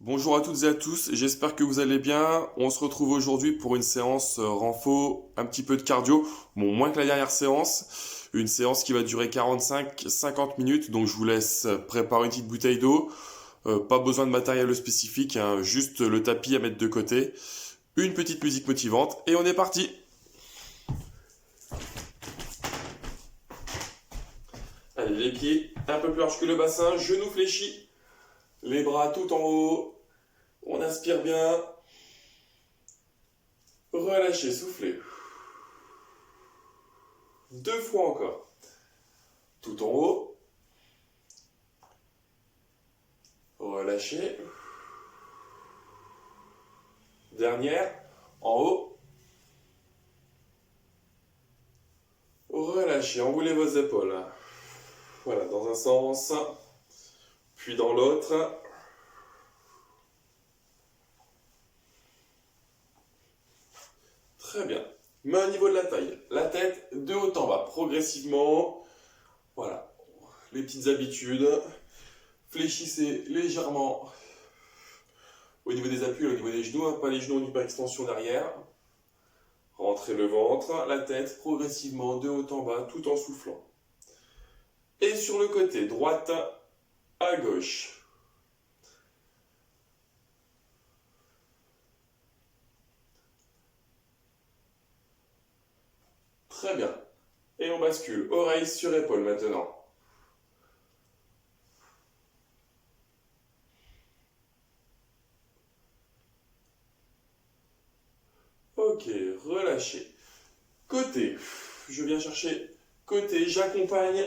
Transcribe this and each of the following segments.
Bonjour à toutes et à tous, j'espère que vous allez bien. On se retrouve aujourd'hui pour une séance renfo, un petit peu de cardio, bon moins que la dernière séance, une séance qui va durer 45-50 minutes, donc je vous laisse préparer une petite bouteille d'eau. Pas besoin de matériel spécifique, hein, juste le tapis à mettre de côté, une petite musique motivante et on est parti. Allez, les pieds un peu plus larges que le bassin, genoux fléchis, les bras tout en haut. On inspire bien. Relâchez, soufflez. Deux fois encore. Tout en haut. Relâchez. Dernière. En haut. Relâchez, enroulez vos épaules. Voilà, dans un sens, puis dans l'autre. Très bien. Main au niveau de la taille. La tête de haut en bas, progressivement. Voilà, les petites habitudes. Fléchissez légèrement au niveau des appuis, au niveau des genoux, hein, pas les genoux en hyperextension derrière. Rentrez le ventre, la tête progressivement de haut en bas tout en soufflant. Et sur le côté, droite à gauche. Très bien. Et on bascule, oreille sur épaule maintenant. Ok, relâchez. Côté, je viens chercher côté, j'accompagne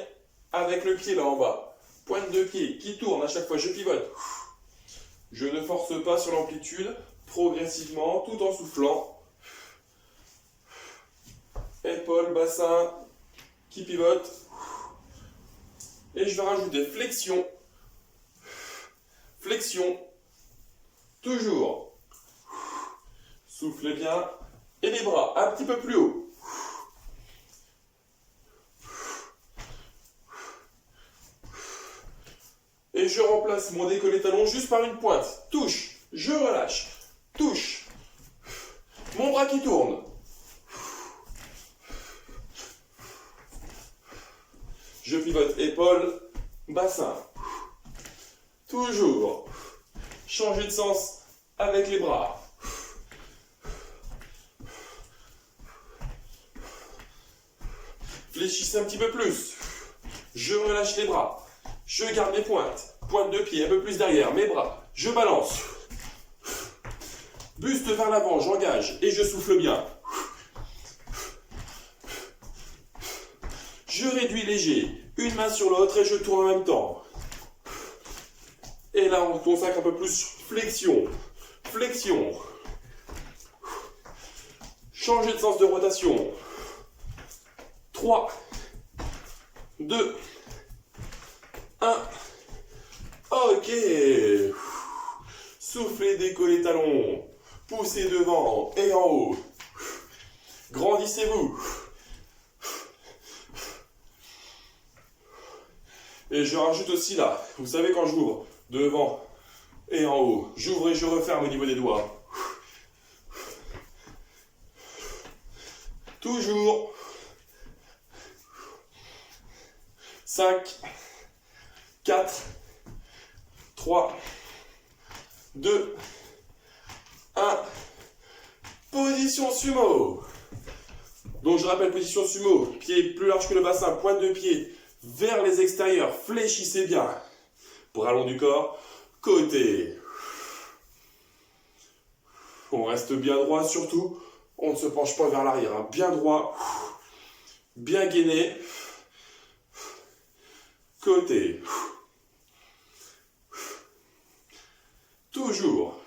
avec le pied là en bas. Pointe de pied qui tourne à chaque fois, je pivote. Je ne force pas sur l'amplitude, progressivement, tout en soufflant. Épaule, bassin, qui pivote. Et je vais rajouter flexion, flexion, toujours. Soufflez bien. Et les bras un petit peu plus haut. Et je remplace mon décollé talon juste par une pointe. Touche, je relâche, touche. Mon bras qui tourne. Je pivote épaule, bassin. Toujours. Changer de sens avec les bras. Fléchissez un petit peu plus. Je relâche les bras. Je garde les pointes. Pointe de pied un peu plus derrière. Mes bras. Je balance. Buste vers l'avant. J'engage. Et je souffle bien. Je réduis léger. Une main sur l'autre et je tourne en même temps. Et là, on consacre un peu plus flexion. Flexion. Changer de sens de rotation. 3, 2, 1. Ok. Soufflez, décollez talons. Poussez devant et en haut. Grandissez-vous. Et je rajoute aussi là, vous savez quand j'ouvre, devant et en haut. J'ouvre et je referme au niveau des doigts. Toujours. 5, 4, 3, 2, 1. Position sumo. Donc je rappelle, position sumo, pied plus large que le bassin, pointe de pied vers les extérieurs, fléchissez bien. Bras long du corps, côté. On reste bien droit surtout, on ne se penche pas vers l'arrière, hein. Bien droit, bien gainé. Côté. Toujours.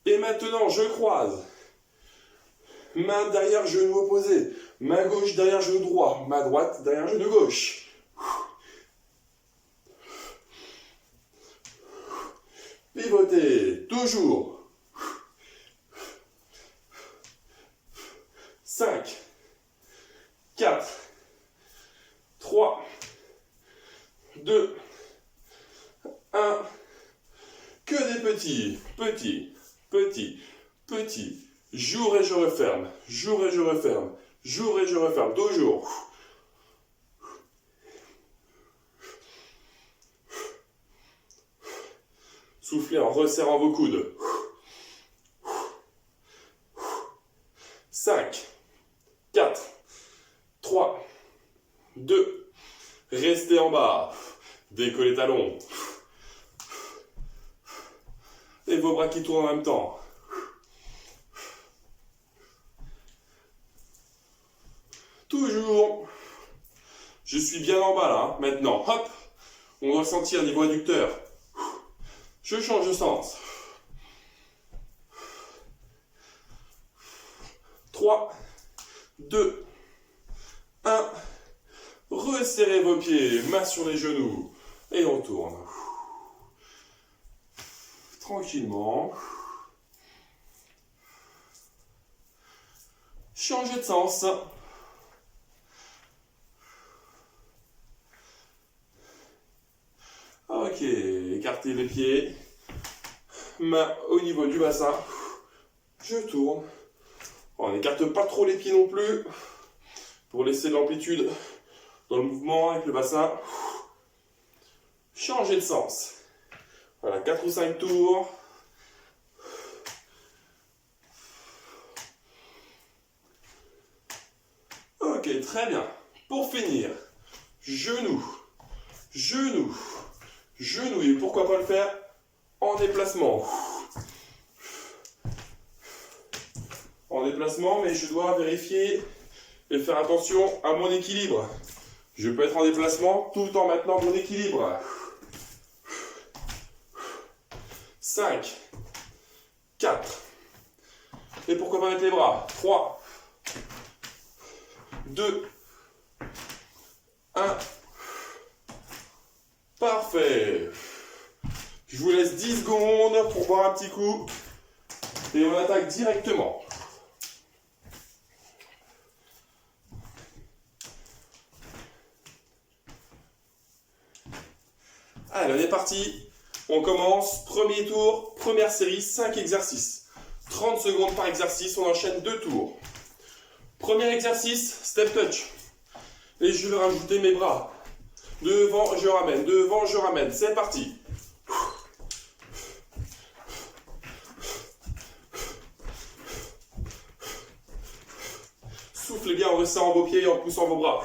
Et maintenant, je croise. Main derrière genou opposé. Main gauche derrière genou droit. Main droite derrière genou gauche. Pivotez. Toujours. 5, 4, 3, 2, 1. c'est petit, petit, petit, petit. J'ouvre et je referme, j'ouvre et je referme, j'ouvre et je referme, toujours. Soufflez en resserrant vos coudes. 5, 4, 3, 2, restez en bas. Décollez les talons. Et vos bras qui tournent en même temps. Toujours. Je suis bien en bas là. Maintenant, hop, on doit sentir niveau adducteur. Je change de sens. 3, 2, 1. Resserrez vos pieds, mains sur les genoux. Et on tourne. Tranquillement. Changez de sens. Ok, écartez les pieds. Main au niveau du bassin. Je tourne. On n'écarte pas trop les pieds non plus. Pour laisser de l'amplitude dans le mouvement avec le bassin. Changez de sens. Voilà, 4 ou 5 tours. Ok, très bien. Pour finir, genoux, genoux, genoux. Et pourquoi pas le faire en déplacement. En déplacement, mais je dois vérifier et faire attention à mon équilibre. Je peux être en déplacement tout en maintenant mon équilibre. 5, 4, et pourquoi pas mettre les bras, 3, 2, 1, parfait. Je vous laisse 10 secondes pour boire un petit coup et on attaque directement. Allez, on est parti. On commence, premier tour, première série, 5 exercices. 30 secondes par exercice, on enchaîne 2 tours. Premier exercice, step touch. Et je vais rajouter mes bras. Devant, je ramène. C'est parti. Soufflez bien en resserrant vos pieds et en poussant vos bras.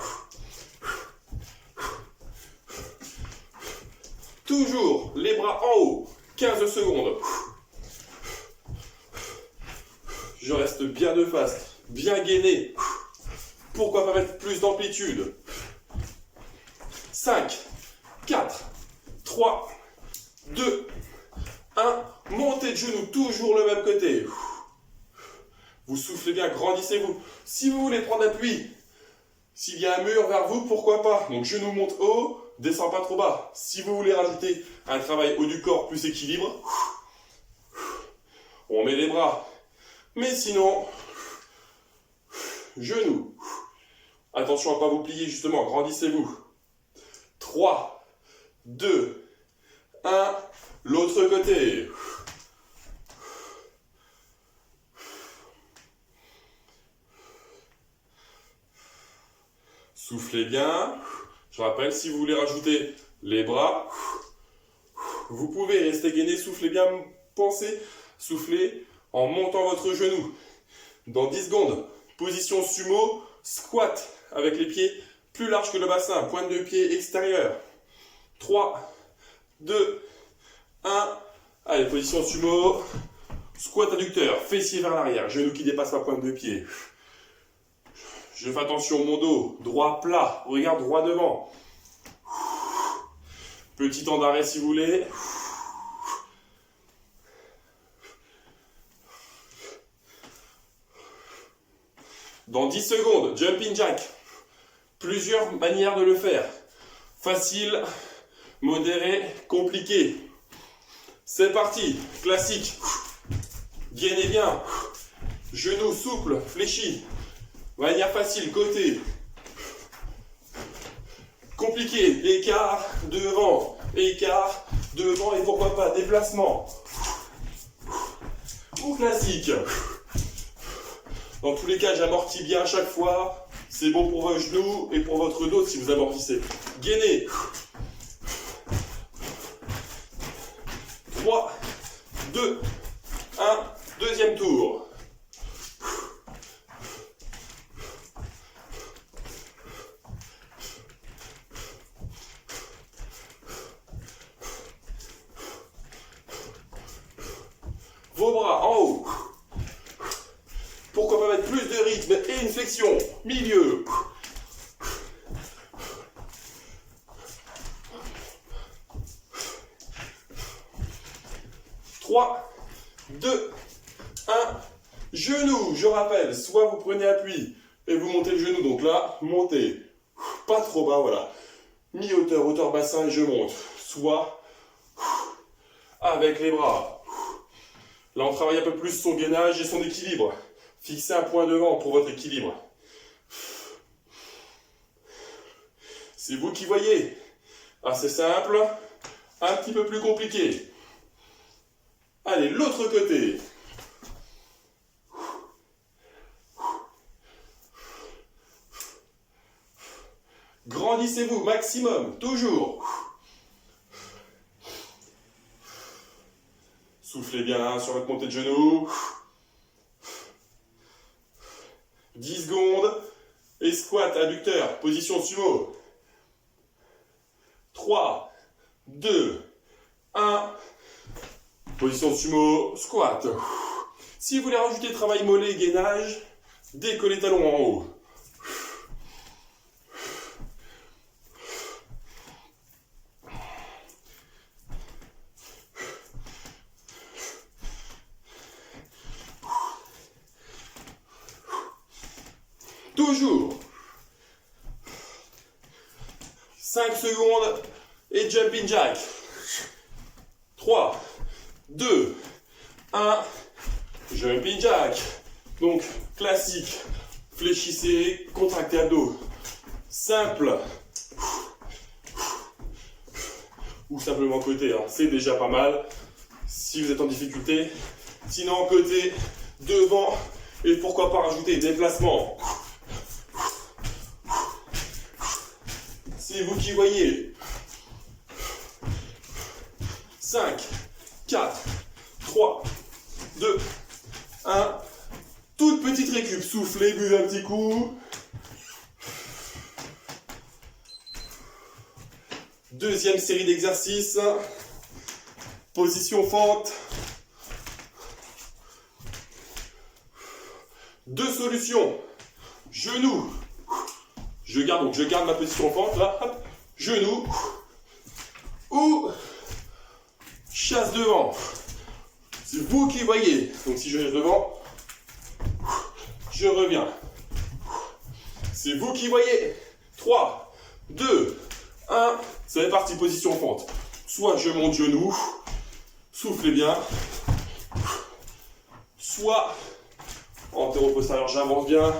Toujours les bras en haut, 15 secondes. Je reste bien de face, bien gainé. Pourquoi pas mettre plus d'amplitude? 5, 4, 3, 2, 1. Montez de genoux, toujours le même côté. Vous soufflez bien, grandissez-vous. Si vous voulez prendre appui, s'il y a un mur vers vous, pourquoi pas? Donc genoux montent haut. Descends pas trop bas. Si vous voulez rajouter un travail haut du corps plus équilibre, on met les bras. Mais sinon, genoux. Attention à ne pas vous plier justement, grandissez-vous. 3, 2, 1, l'autre côté. Soufflez bien. Je rappelle, si vous voulez rajouter les bras, vous pouvez rester gainé, soufflez bien, pensez, soufflez en montant votre genou. Dans 10 secondes, position sumo, squat avec les pieds plus larges que le bassin, pointe de pied extérieure. 3, 2, 1, allez, position sumo, squat adducteur, fessier vers l'arrière, genou qui dépasse la pointe de pied. Je fais attention, mon dos, droit plat, regard droit devant. Petit temps d'arrêt si vous voulez. Dans 10 secondes, jumping jack. Plusieurs manières de le faire. Facile, modéré, compliqué. C'est parti, classique. Gainez bien. Genoux souples, fléchis. Manière facile, côté. Compliqué, écart, devant et pourquoi pas, déplacement. ou classique. Dans tous les cas, j'amortis bien à chaque fois. C'est bon pour vos genoux et pour votre dos si vous amortissez. Gainez. 3, 2, 1, deuxième tour. Vos bras en haut. Pourquoi pas mettre plus de rythme et une flexion. Milieu. Trois, 2, 1. Genou, je rappelle, soit vous prenez appui et vous montez le genou, donc là, montez. Pas trop bas, voilà. Mi-hauteur, hauteur bassin et je monte. Soit avec les bras. Là, on travaille un peu plus son gainage et son équilibre. Fixez un point devant pour votre équilibre. C'est vous qui voyez. Assez simple, un petit peu plus compliqué. Allez, l'autre côté. Grandissez-vous maximum, toujours. Soufflez bien sur votre montée de genoux. 10 secondes. Et squat, adducteur, position sumo. 3, 2, 1. Position sumo, squat. Si vous voulez rajouter travail mollet et gainage, décollez les talons en haut. Toujours. 5 secondes et jumping jack. 3, 2, 1. Jumping jack. Donc, classique. Fléchissez, contractez abdos. Simple. Ou simplement côté, hein. C'est déjà pas mal. Si vous êtes en difficulté. Sinon, côté, devant. Et pourquoi pas rajouter des déplacements. C'est vous qui voyez. 5, 4, 3, 2, 1. Toute petite récup. Soufflez, buvez un petit coup. Deuxième série d'exercices. Position fente. Deux solutions. Genou. Je garde ma position fente là. Hop. Genou. Ou chasse devant. C'est vous qui voyez. Donc si je chasse devant, je reviens. C'est vous qui voyez. 3, 2, 1. C'est parti, position fente. Soit je monte genou. Soufflez bien. Soit antéro-postérieur, j'avance bien.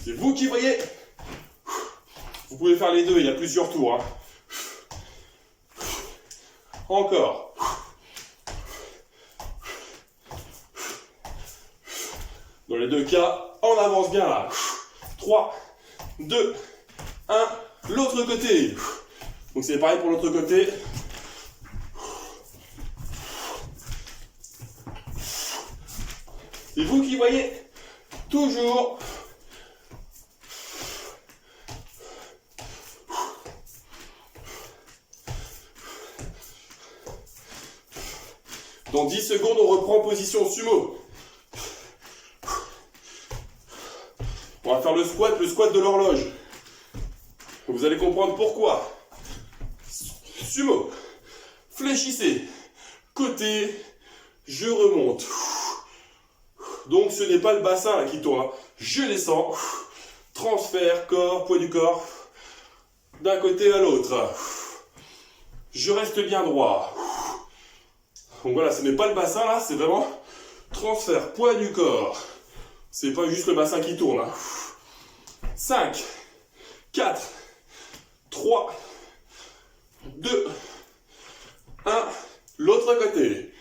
C'est vous qui voyez. Vous pouvez faire les deux, il y a plusieurs tours. Hein. Encore. Dans les deux cas, on avance bien là. 3, 2, 1. L'autre côté. Donc c'est pareil pour l'autre côté. C'est vous qui voyez. Toujours. Dans 10 secondes, on reprend position sumo. On va faire le squat de l'horloge. Vous allez comprendre pourquoi. Sumo. Fléchissez. Côté. Je remonte. Donc ce n'est pas le bassin là qui tourne. Je descends. Transfert, corps, poids du corps. D'un côté à l'autre. Je reste bien droit. Donc voilà, ce n'est pas le bassin là, c'est vraiment transfert, poids du corps. C'est pas juste le bassin qui tourne. Hein. 5, 4, 3, 2, 1. l'autre côté.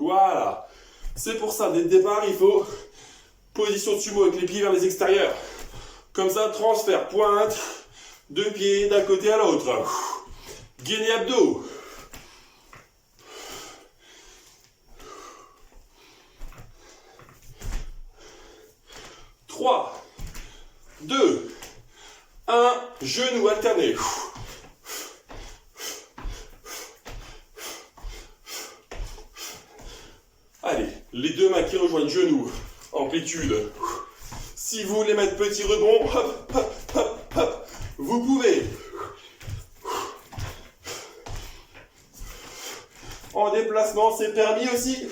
Voilà. C'est pour ça, dès le départ, il faut position de sumo avec les pieds vers les extérieurs. Comme ça, transfert, pointe, deux pieds d'un côté à l'autre. Gainez abdos. Trois, deux, un, genou alterné. Allez, les deux mains qui rejoignent genoux, amplitude. Si vous voulez mettre petit rebond, hop, hop, hop, hop, vous pouvez. En déplacement, c'est permis aussi.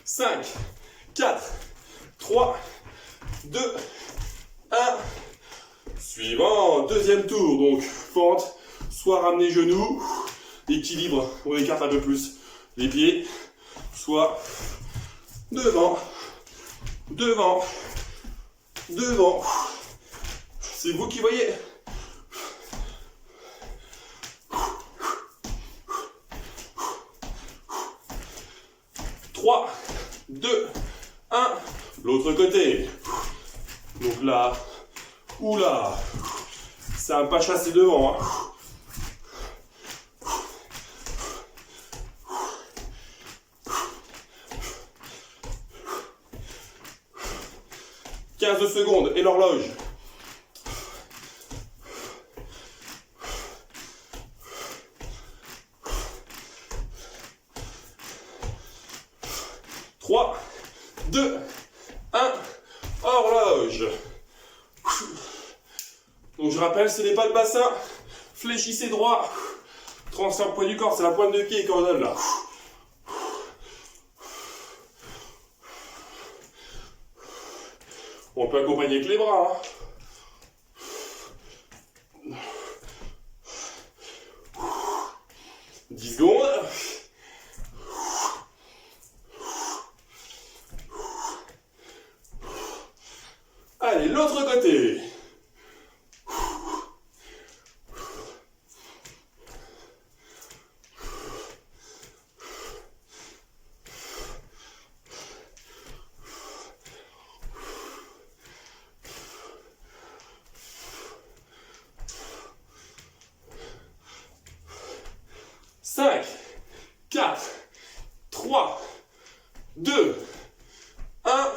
5, 4, 3, 2, 1. Suivant, deuxième tour. Donc, fente, soit ramener genoux, équilibre, on écarte un peu plus les pieds, soit devant, devant, devant. C'est vous qui voyez. Trois, 2, 1. L'autre côté. Donc là, ou là. C'est un pas chassé devant. Hein. Secondes et l'horloge. Trois, deux, un, horloge. Donc je rappelle, ce n'est pas le bassin. Fléchissez droit. Transfert poids du corps, c'est la pointe de pied qu'on donne là. On peut accompagner avec les bras. Hein. 10 secondes. Allez, l'autre côté. Cinq, 4, 3, 2, 1,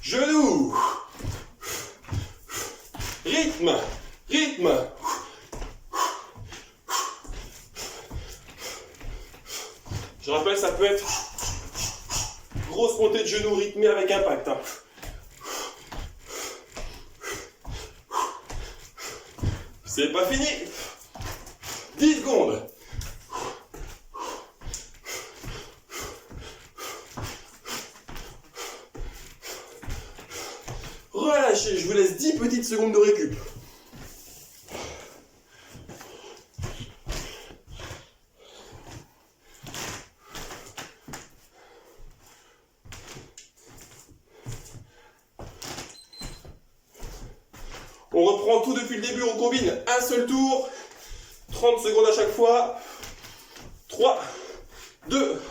genoux. Rythme, rythme. Je rappelle, ça peut être grosse montée de genoux rythmée avec impact. Hein. C'est pas fini. 10 secondes. Relâchez, je vous laisse 10 petites secondes de récup. On reprend tout depuis le début, on combine un seul tour, 30 secondes à chaque fois. 3, 2,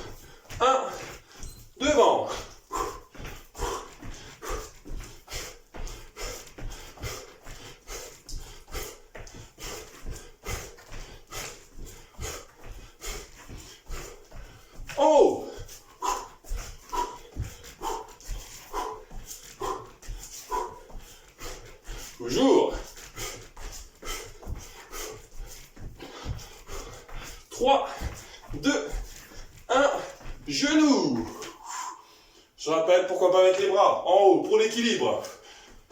1, devant. En haut. Toujours. 3, 2, 1, genoux. Je rappelle, pourquoi pas avec les bras en haut pour l'équilibre.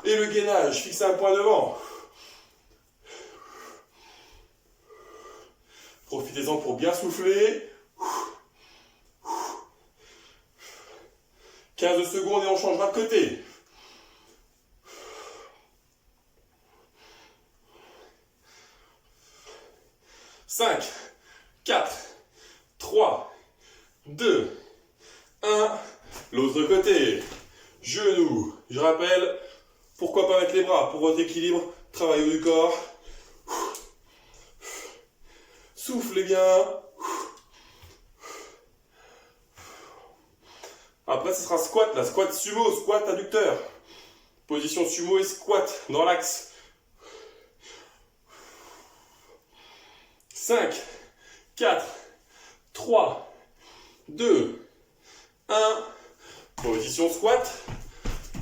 Et le gainage, fixez un point devant. Profitez-en pour bien souffler. 15 secondes et on changera de côté. Cinq, 4, 3, 2, 1. L'autre côté. Genoux. Je rappelle, pourquoi pas avec les bras pour votre équilibre, travail du corps. Soufflez bien. Après, ce sera squat, la squat sumo, squat adducteur. Position sumo et squat dans l'axe. 5, 4, 3, 2, 1. Position squat.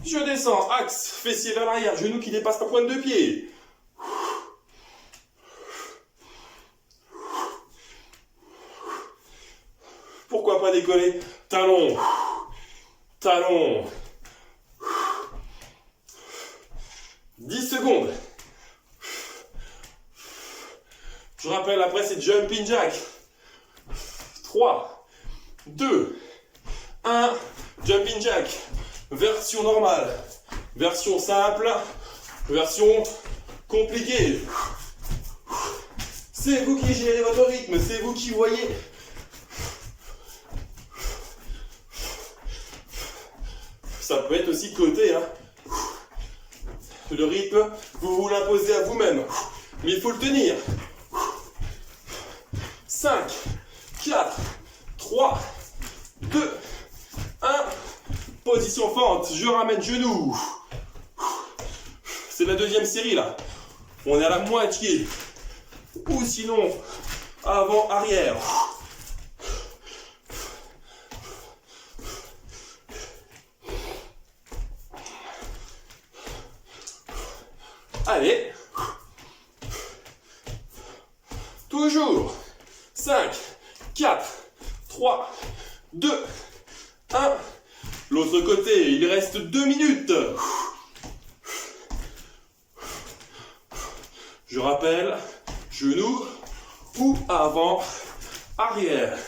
Je descends, axe, fessier vers l'arrière, genou qui dépasse la pointe de pied. Pourquoi pas décoller? Talon, talon. 10 secondes. Je rappelle, après c'est jumping jack. 3, 2, 1. Jumping jack. Version normale. Version simple. Version compliquée. C'est vous qui gérez votre rythme. C'est vous qui voyez. Ça peut être aussi côté, hein. Le rythme, vous l'imposez à vous-même. Mais il faut le tenir. 5, 4, 3, 2, 1. Position fente. Je ramène genou. C'est la deuxième série là. On est à la moitié. Ou sinon, avant, arrière. Allez. Toujours. 5, 4, 3, 2, 1. L'autre côté, il reste 2 minutes. Je rappelle, genou ou avant, arrière.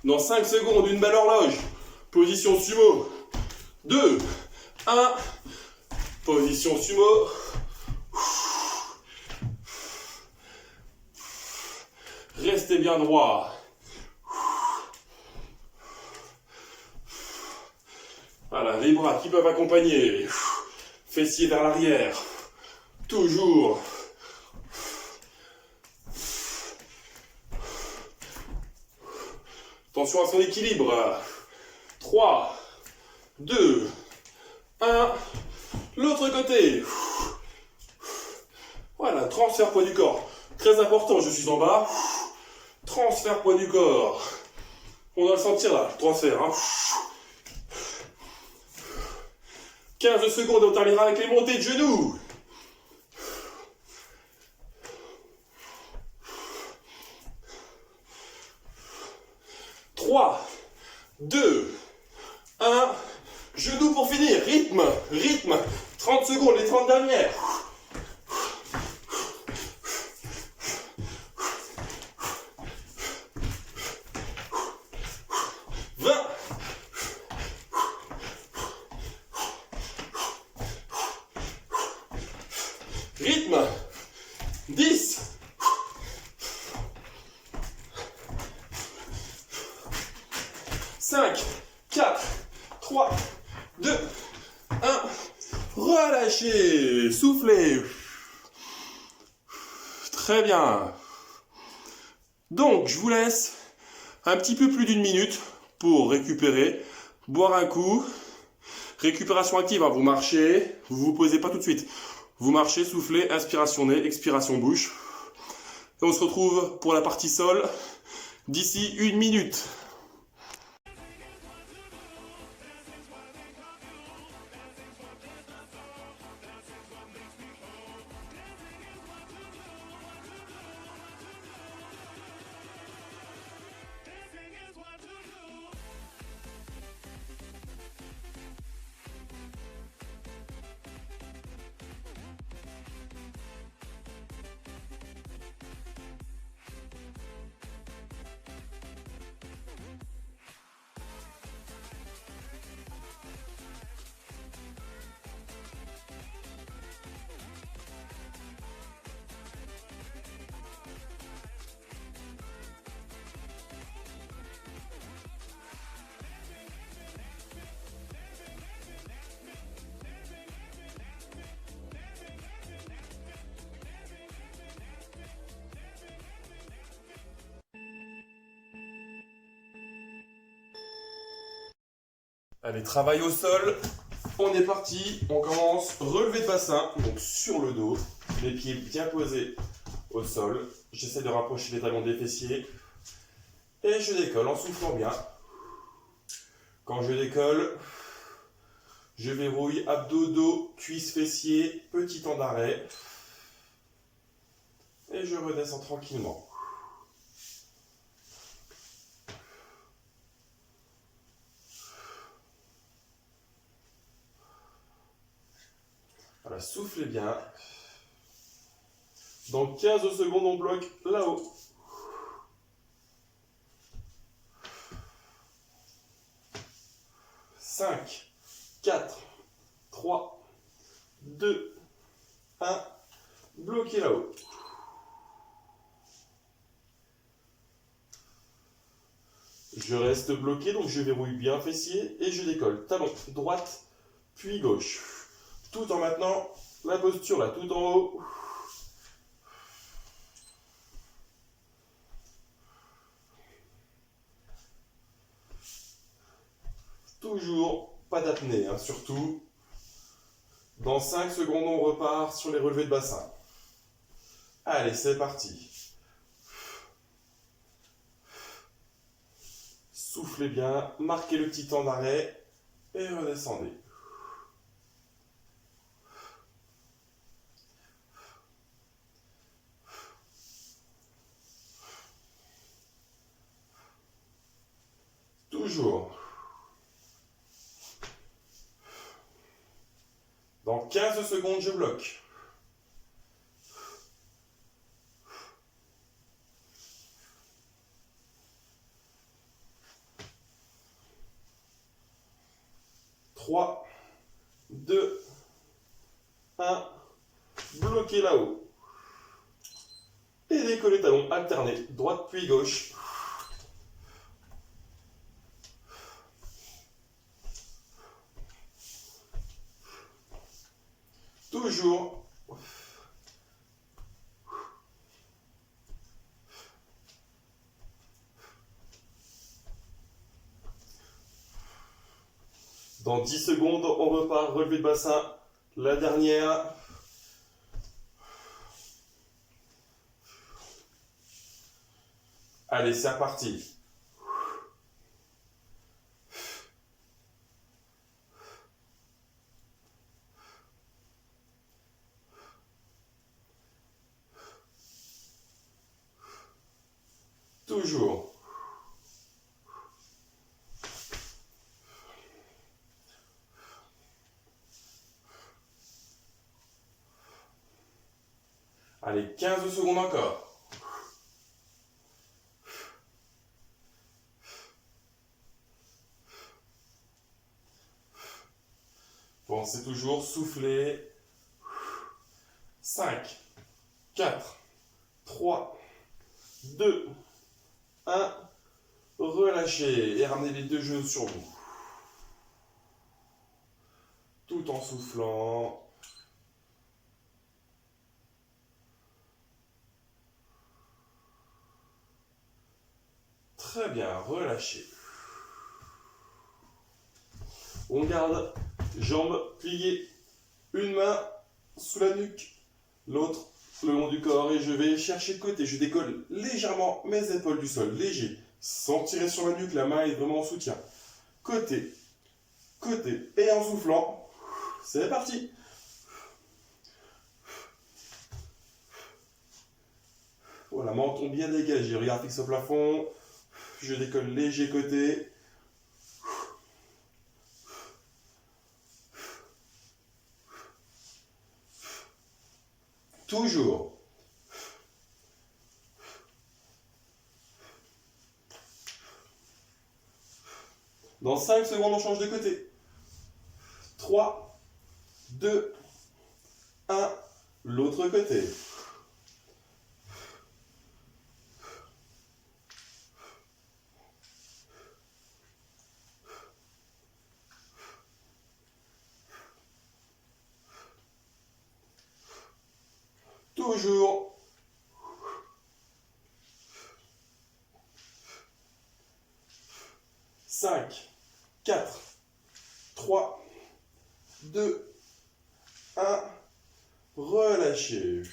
Dans 5 secondes, une belle horloge. Position sumo. 2, 1. Position sumo. Restez bien droit. Voilà, les bras qui peuvent accompagner. Fessiers vers l'arrière. Toujours. Attention à son équilibre. 3, 2, 1. L'autre côté. Voilà, transfert poids du corps. Très important, je suis en bas. Transfert poids du corps. On doit le sentir là, le transfert. Hein. 15 secondes, on terminera avec les montées de genoux. Trois, 2, 1. Genoux pour finir. Rythme, rythme. 30 secondes, les 30 dernières. 20. Rythme. 10. 5, 4, 3, 2, 1. Relâchez. Soufflez. Très bien. Donc, je vous laisse un petit peu plus d'une minute pour récupérer, boire un coup. Récupération active, hein, vous marchez, vous vous posez pas tout de suite. Vous marchez, soufflez, inspiration nez, expiration bouche. Et on se retrouve pour la partie sol d'ici une minute. Allez, travail au sol. On est parti. On commence. Relevé de bassin, donc sur le dos. Les pieds bien posés au sol. J'essaie de rapprocher les talons des fessiers. Et je décolle en soufflant bien. Quand je décolle, je verrouille abdos, dos, cuisses, fessiers, petit temps d'arrêt. Et je redescends tranquillement. Voilà, soufflez bien. Dans 15 secondes, on bloque là-haut. 5, 4, 3, 2, 1. Bloqué là-haut. Je reste bloqué, donc je verrouille bien fessier et je décolle. Talon droite, puis gauche. Tout en maintenant la posture là, tout en haut. Toujours pas d'apnée, hein, surtout. Dans 5 secondes, on repart sur les relevés de bassin. Allez, c'est parti. Soufflez bien, marquez le petit temps d'arrêt et redescendez. Toujours. Dans 15 secondes, je bloque. Trois, 2, 1. Bloquez là-haut. Et décollez talons alternés, droite puis gauche. Toujours. Dans 10 secondes, on repart, relevé de bassin. La dernière. Allez, c'est reparti. Toujours. Allez, 15 secondes encore. Pensez toujours, soufflez. 5, 4, 3, 2, 1. Relâchez et ramenez les deux genoux sur vous. Tout en soufflant. Très bien, relâchez. On garde jambes pliées, une main sous la nuque, l'autre le long du corps et je vais chercher de côté. Je décolle légèrement mes épaules du sol, léger, sans tirer sur la nuque, la main est vraiment en soutien. Côté, côté et en soufflant, c'est parti. Voilà, menton bien dégagé, regard fixe au plafond. Je décolle léger côté. Toujours. Dans 5 secondes, on change de côté. 3, 2, 1. L'autre côté. Toujours. Cinq, 4, 3, 2, 1. Relâchez.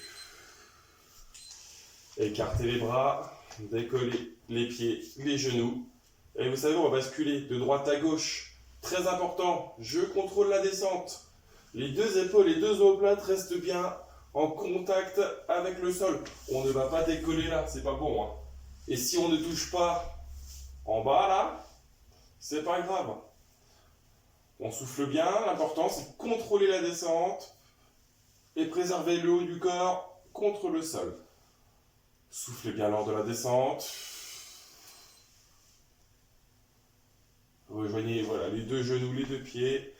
Écartez les bras, décollez les pieds, les genoux. Et vous savez, on va basculer de droite à gauche. Très important, je contrôle la descente. Les deux épaules, les deux omoplates restent bien en contact avec le sol. On ne va pas décoller là, c'est pas bon. Hein. Et si on ne touche pas en bas là, c'est pas grave. On souffle bien, l'important c'est de contrôler la descente et préserver le haut du corps contre le sol. Soufflez bien lors de la descente. Rejoignez voilà, les deux genoux, les deux pieds.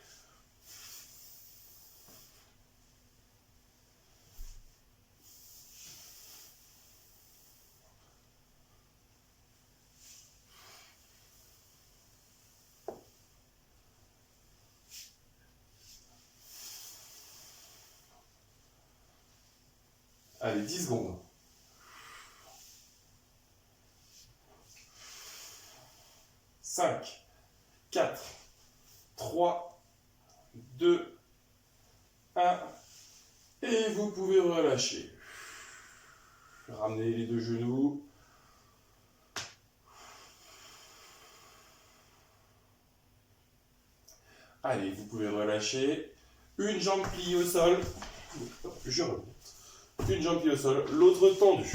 Allez, 10 secondes. 5, 4, 3, 2, 1. Et vous pouvez relâcher. Ramenez les deux genoux. Allez, vous pouvez relâcher. Une jambe pliée au sol. Je remonte. Une jambe pliée au sol, l'autre tendue.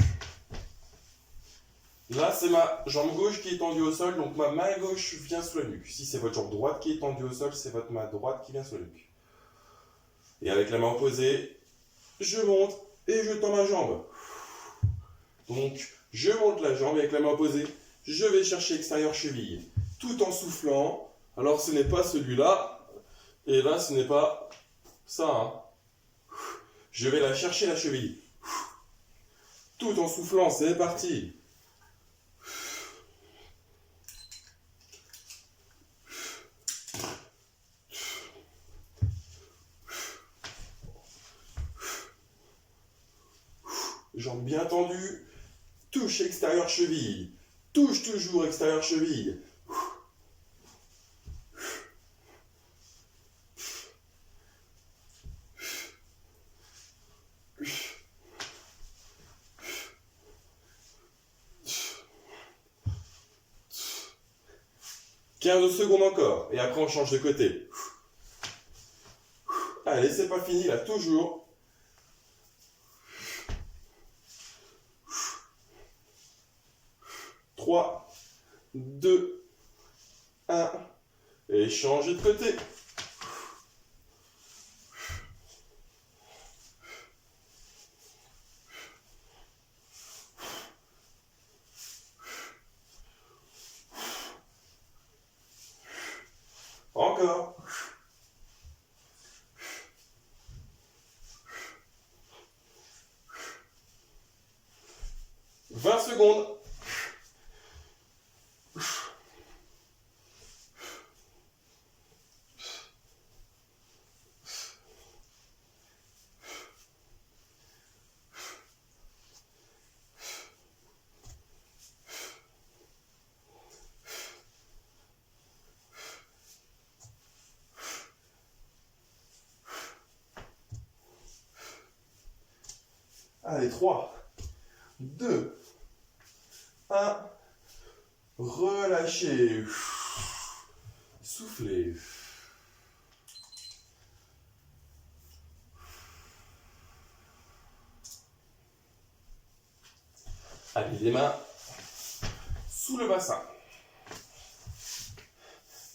Là, c'est ma jambe gauche qui est tendue au sol, donc ma main gauche vient sous la nuque. Si c'est votre jambe droite qui est tendue au sol, c'est votre main droite qui vient sous la nuque. Et avec la main opposée, je monte et je tends ma jambe. Donc, je monte la jambe et avec la main opposée, je vais chercher extérieur cheville, tout en soufflant. Alors, ce n'est pas celui-là, et là, ce n'est pas ça. Hein. Je vais la chercher, la cheville. Tout en soufflant, c'est parti. Jambes bien tendues. Touche extérieur cheville. Touche toujours extérieur cheville. « 15 secondes encore, et après on change de côté. Allez, c'est pas fini là, toujours. « 3, 2, 1, et changez de côté. Encore. 20 secondes. Allez, 3, 2, 1. Relâchez. Soufflez. Allez, les mains sous le bassin.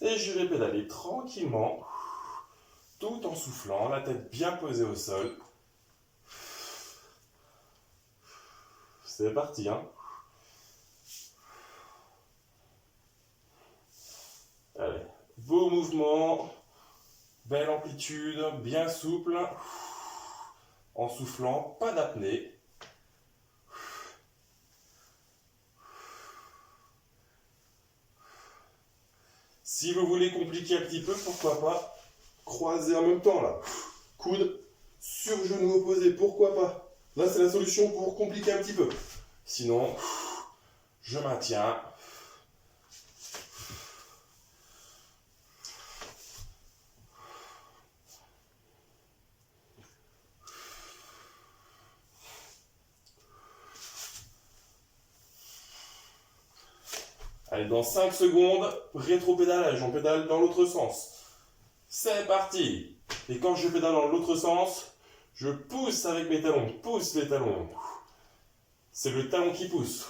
Et je vais pédaler tranquillement, tout en soufflant, la tête bien posée au sol. C'est parti, hein. Allez, beau mouvement, belle amplitude, bien souple, en soufflant, pas d'apnée. Si vous voulez compliquer un petit peu, pourquoi pas croiser en même temps là. Coude sur genou opposé, pourquoi pas. Là c'est la solution pour compliquer un petit peu. Sinon, je maintiens. Allez, dans 5 secondes, rétro-pédalage, on pédale dans l'autre sens. C'est parti. Et quand je pédale dans l'autre sens, je pousse avec mes talons, pousse les talons. C'est le talon qui pousse.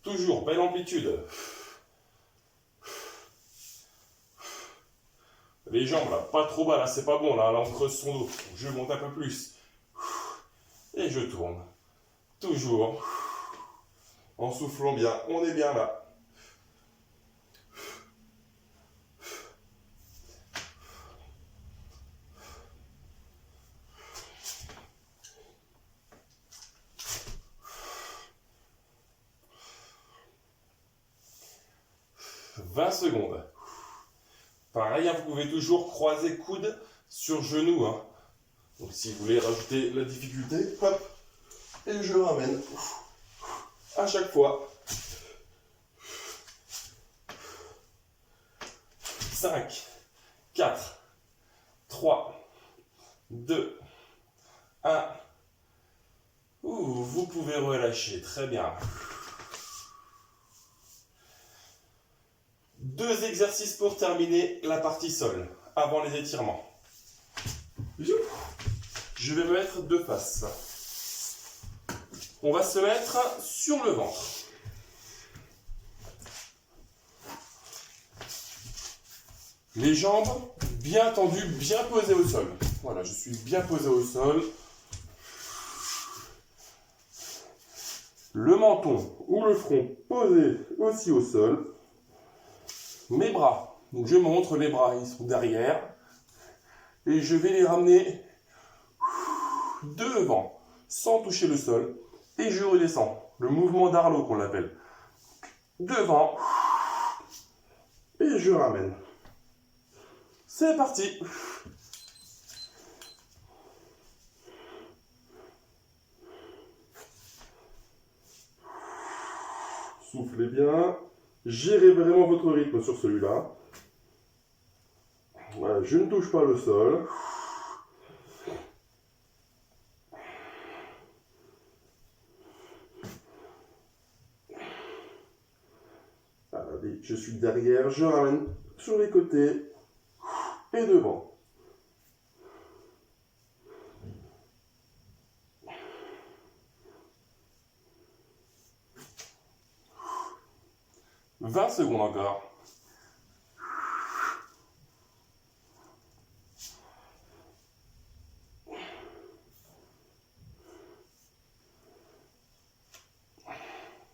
Toujours, belle amplitude. Les jambes là, pas trop bas là, c'est pas bon là, on creuse son dos. Je monte un peu plus. Et je tourne. Toujours. En soufflant bien, on est bien là. « 20 secondes. Pareil, hein, vous pouvez toujours croiser coude sur genou. Hein. Donc si vous voulez rajouter la difficulté, hop, et je ramène à chaque fois. 5, 4, 3, 2, 1. Vous pouvez relâcher, très bien. 2 exercices pour terminer la partie sol, avant les étirements. Je vais me mettre de face. On va se mettre sur le ventre. Les jambes bien tendues, bien posées au sol. Voilà, je suis bien posé au sol. Le menton ou le front posé aussi au sol. Mes bras, donc je montre les bras, ils sont derrière. Et je vais les ramener devant, sans toucher le sol. Et je redescends, le mouvement d'Arlo qu'on l'appelle. Devant. Et je ramène. C'est parti. Soufflez bien. Gérez vraiment votre rythme sur celui-là. Voilà, je ne touche pas le sol. Allez, je suis derrière, je ramène sur les côtés et devant. « 20 secondes encore. »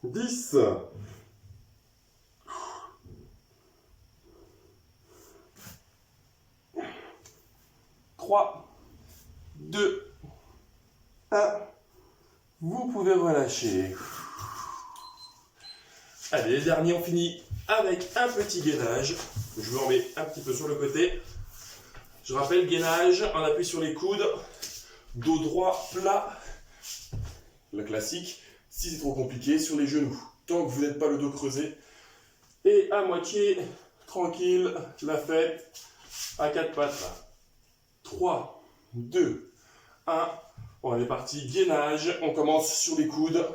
10. 3, 2, 1. Vous pouvez relâcher. Allez, les derniers, on finit avec un petit gainage. Je me remets un petit peu sur le côté. Je rappelle, gainage, on appuie sur les coudes, dos droit, plat. Le classique, si c'est trop compliqué, sur les genoux. Tant que vous n'êtes pas le dos creusé. Et à moitié, tranquille, la fête, à 4 pattes là. 3, 2, 1. On est parti, gainage. On commence sur les coudes.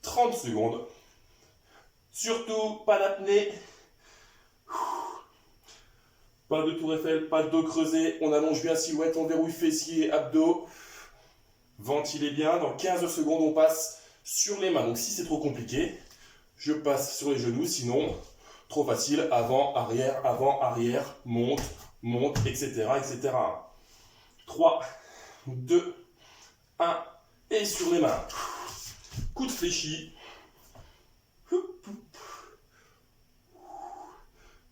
30 secondes. Surtout, pas d'apnée. Pas de tour Eiffel, pas de dos creusé. On allonge bien silhouette, on verrouille fessiers, abdos. Ventilez bien. Dans 15 secondes, on passe sur les mains. Donc si c'est trop compliqué, je passe sur les genoux. Sinon, trop facile, avant, arrière, monte, monte, etc. etc. 3, 2, 1. Et sur les mains. Coude fléchi.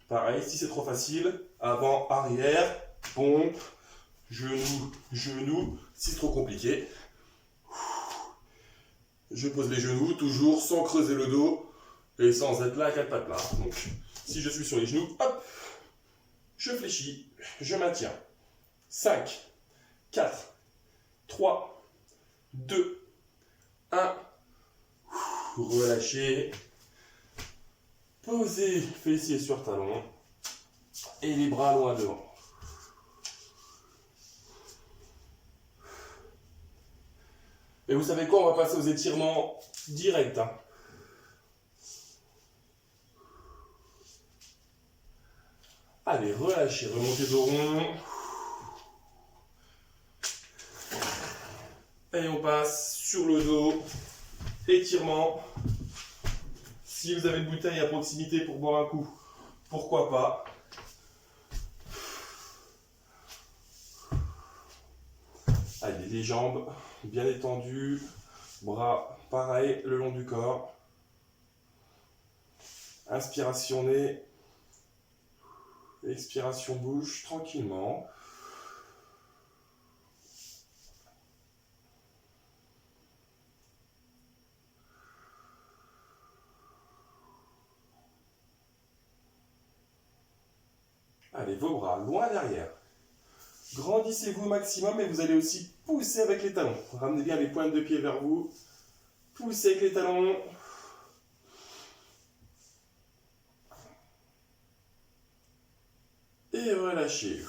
Pareil, si c'est trop facile, avant, arrière, pompe, genou, genou. Si c'est trop compliqué, je pose les genoux, toujours sans creuser le dos et sans être là à 4 pattes là. Donc, si je suis sur les genoux, hop, je fléchis, je maintiens. 5, 4, 3, 2, 1. Relâchez. Posez fessiers sur talon et les bras loin devant. Et vous savez quoi, on va passer aux étirements directs. Hein. Allez, relâchez, remontez dos rond. Et on passe sur le dos. Étirement. Si vous avez une bouteille à proximité pour boire un coup, pourquoi pas. Allez, les jambes bien étendues. Bras pareil le long du corps. Inspiration nez. Expiration bouche, tranquillement. Allez, vos bras loin derrière. Grandissez-vous au maximum et vous allez aussi pousser avec les talons. Ramenez bien les pointes de pied vers vous. Poussez avec les talons. Et relâchez.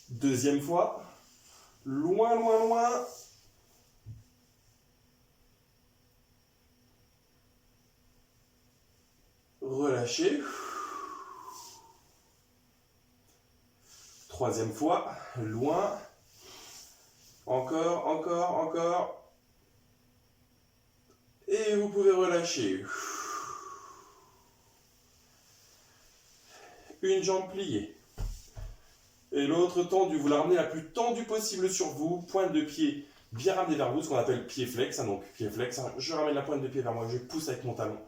Deuxième fois. Loin, loin, loin. Relâchez. Troisième fois. Loin. Encore, encore, encore. Et vous pouvez relâcher. Une jambe pliée. Et l'autre tendue. Vous la ramenez la plus tendue possible sur vous. Pointe de pied bien ramenée vers vous, ce qu'on appelle pied flex. Donc pied flex, je ramène la pointe de pied vers moi, je pousse avec mon talon.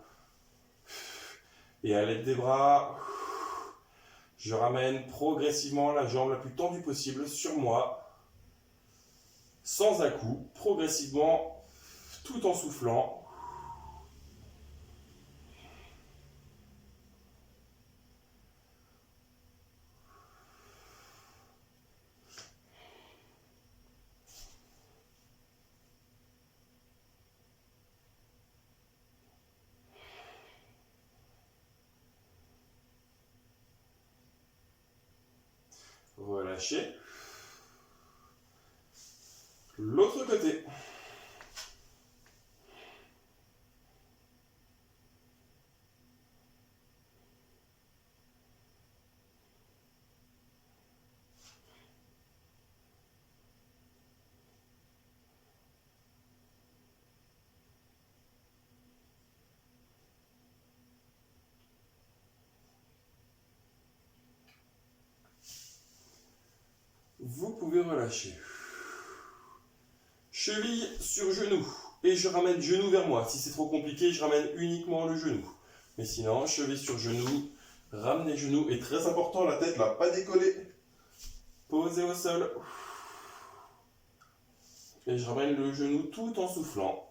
Et à l'aide des bras, je ramène progressivement la jambe la plus tendue possible sur moi. Sans à-coups, progressivement, tout en soufflant. Relâchez. L'autre côté. Vous pouvez relâcher. Cheville sur genou. Et je ramène genou vers moi. Si c'est trop compliqué, je ramène uniquement le genou. Mais sinon, cheville sur genou. Ramenez genou. Et très important, la tête ne va pas décoller. Posez au sol. Et je ramène le genou tout en soufflant.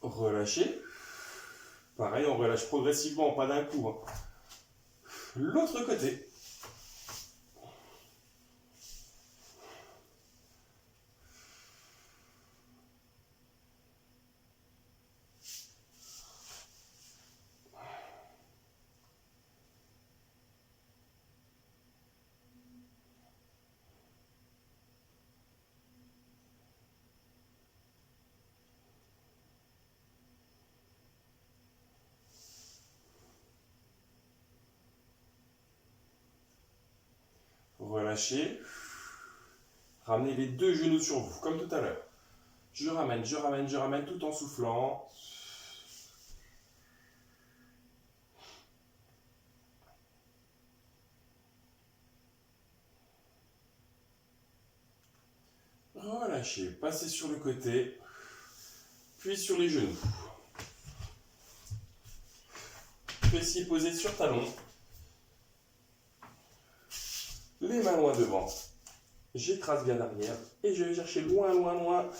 Relâchez. Pareil, on relâche progressivement, pas d'un coup. L'autre côté. Relâchez. Ramenez les deux genoux sur vous, comme tout à l'heure. Je ramène, je ramène, je ramène tout en soufflant. Relâchez, passez sur le côté, puis sur les genoux. Fessiers posés sur talons. Les mains loin devant. J'écrase bien derrière et je vais chercher loin, loin, loin.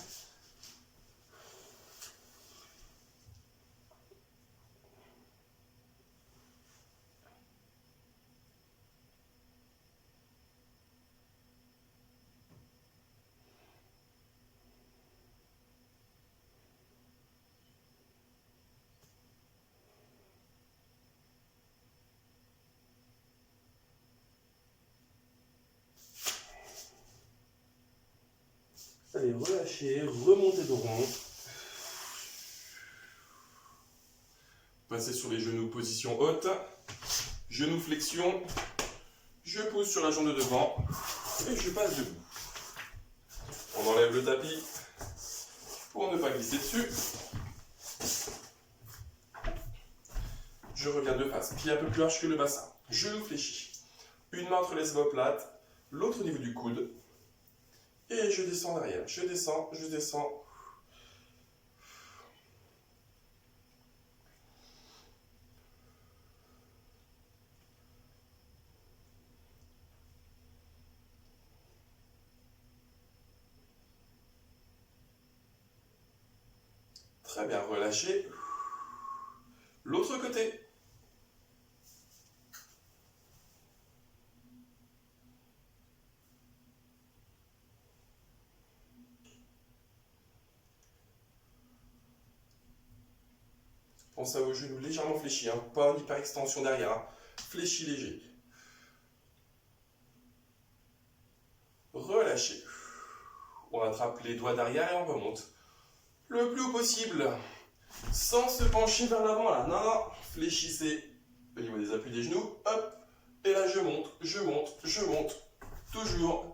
Allez, relâchez, remontez dos rond. Passez sur les genoux, position haute. Genou flexion. Je pousse sur la jambe de devant et je passe debout. On enlève le tapis pour ne pas glisser dessus. Je reviens de face, pied un peu plus large que le bassin. Genou fléchi. Une main entre les omoplates, l'autre au niveau du coude. Et je descends derrière. Je descends, je descends. Très bien, relâchez. L'autre côté. Pensez à vos genoux légèrement fléchis, hein. Pas en hyperextension derrière. Hein. Fléchis léger. Relâchez. On attrape les doigts derrière et on remonte. Le plus haut possible. Sans se pencher vers l'avant là. Non, non. Fléchissez au niveau des appuis des genoux. Hop. Et là je monte, je monte, je monte. Toujours.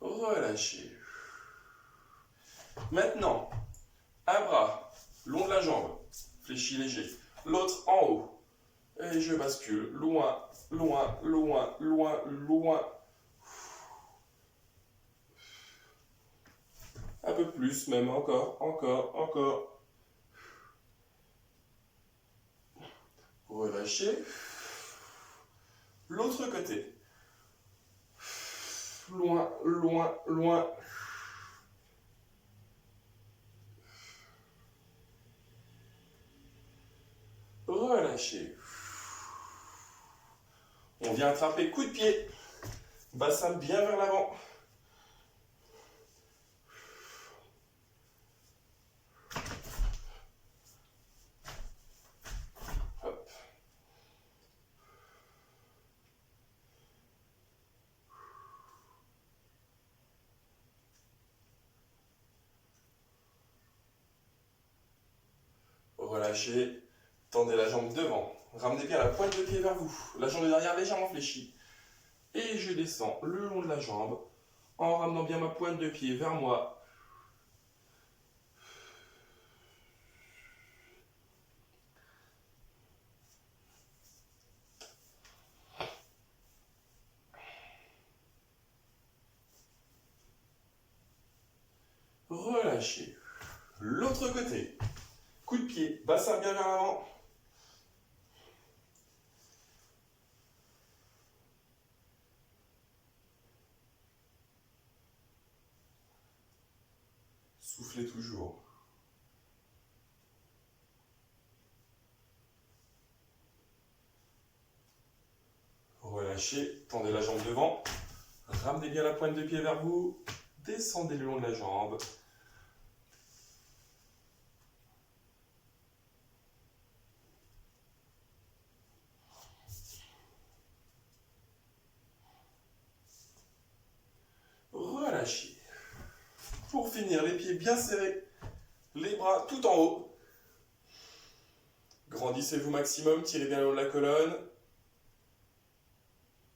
Relâchez. Maintenant, un bras, long de la jambe, fléchi léger. L'autre en haut. Et je bascule, loin, loin, loin, loin, loin. Un peu plus même, encore, encore, encore. Relâchez. L'autre côté. Loin, loin, loin. Relâchez. On vient attraper coup de pied. Bassin bien vers l'avant. Hop. Relâchez. Tendez la jambe devant. Ramenez bien la pointe de pied vers vous. La jambe de derrière légèrement fléchie. Et je descends le long de la jambe en ramenant bien ma pointe de pied vers moi. Relâchez. L'autre côté. Coup de pied, bassin bien vers l'avant. Soufflez toujours. Relâchez, tendez la jambe devant. Ramenez bien la pointe de pied vers vous. Descendez le long de la jambe. Relâchez. Pour finir, les pieds bien serrés. Les bras tout en haut. Grandissez-vous maximum, tirez bien le haut de la colonne.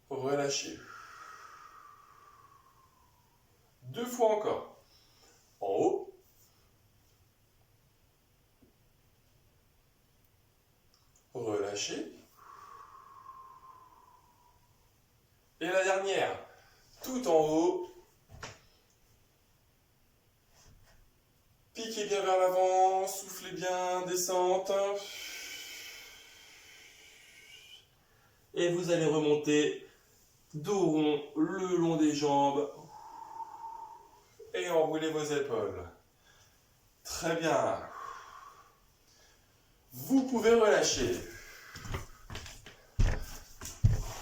Relâchez. 2 fois encore. En haut. Relâchez. Et la dernière. Tout en haut. Piquez bien vers l'avant. Soufflez bien. Descente. Et vous allez remonter dos rond le long des jambes. Et enroulez vos épaules. Très bien. Vous pouvez relâcher.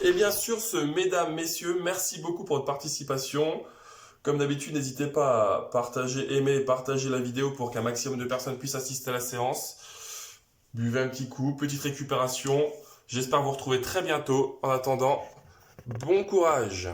Et bien sûr, mesdames, messieurs, merci beaucoup pour votre participation. Comme d'habitude, n'hésitez pas à partager, aimer et partager la vidéo pour qu'un maximum de personnes puissent assister à la séance. Buvez un petit coup, petite récupération. J'espère vous retrouver très bientôt. En attendant, bon courage!